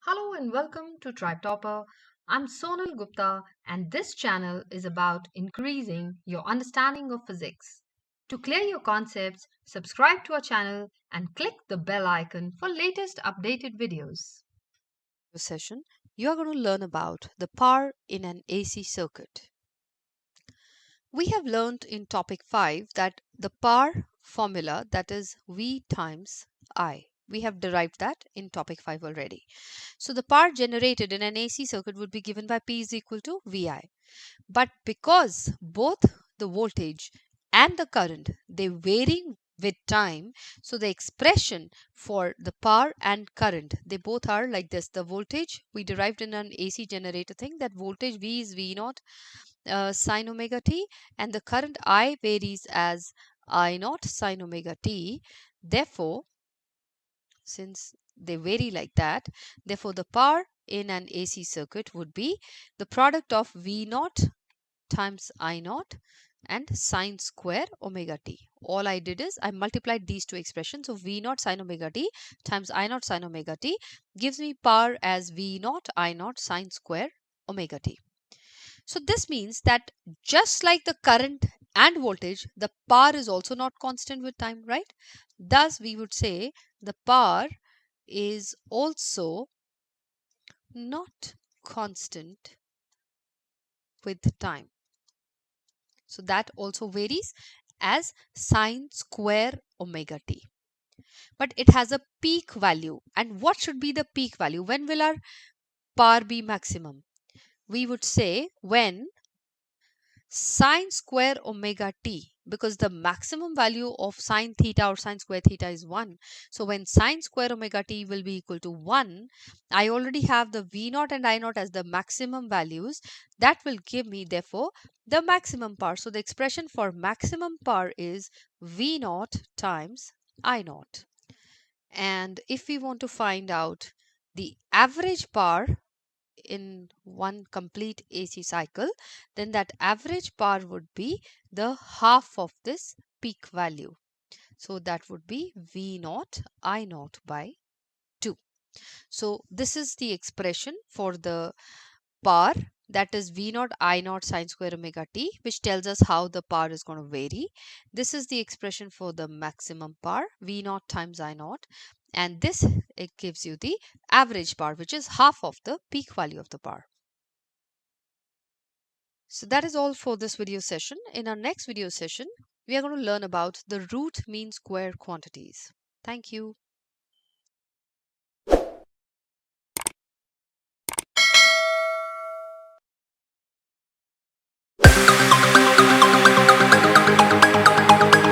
Hello and welcome to Tribetopper. I'm Sonal Gupta, and this channel is about increasing your understanding of physics. To clear your concepts, subscribe to our channel and click the bell icon for latest updated videos. Session, you are going to learn about the power in an AC circuit. We have learned in topic 5 that the power formula, that is V times I. We have derived that in topic 5 already. So the power generated in an AC circuit would be given by P is equal to VI. But because both the voltage and the current, they vary with time, so the expression for the power and current, they both are like this. The voltage we derived in an AC generator thing, that voltage V is V0 sin omega t, and the current I varies as I0 sin omega t. Therefore, since they vary like that, therefore the power in an AC circuit would be the product of V0 times I0 and sine square omega t. All I did is I multiplied these two expressions. So V0 sin omega t times I0 sin omega t gives me power as V0 I0 sine square omega t. So this means that just like the current and voltage, the power is also not constant with time, right? Thus, we would say the power is also not constant with time. So that also varies as sine square omega t. But it has a peak value. And what should be the peak value? When will our power be maximum? We would say when sine square omega t, because the maximum value of sine theta or sine square theta is 1. So when sine square omega t will be equal to 1, I already have the V0 and I0 as the maximum values. That will give me therefore the maximum power. So the expression for maximum power is V0 times I0. And if we want to find out the average power in one complete AC cycle, then that average power would be the half of this peak value. So that would be V0 I0 by 2. So this is the expression for the power, that is V0 I0 sine square omega t, which tells us how the power is going to vary. This is the expression for the maximum power, V0 times I0, and this it gives you the average power, which is half of the peak value of the power. So that is all for this video session. In our next video session, we are going to learn about the root mean square quantities. Thank you.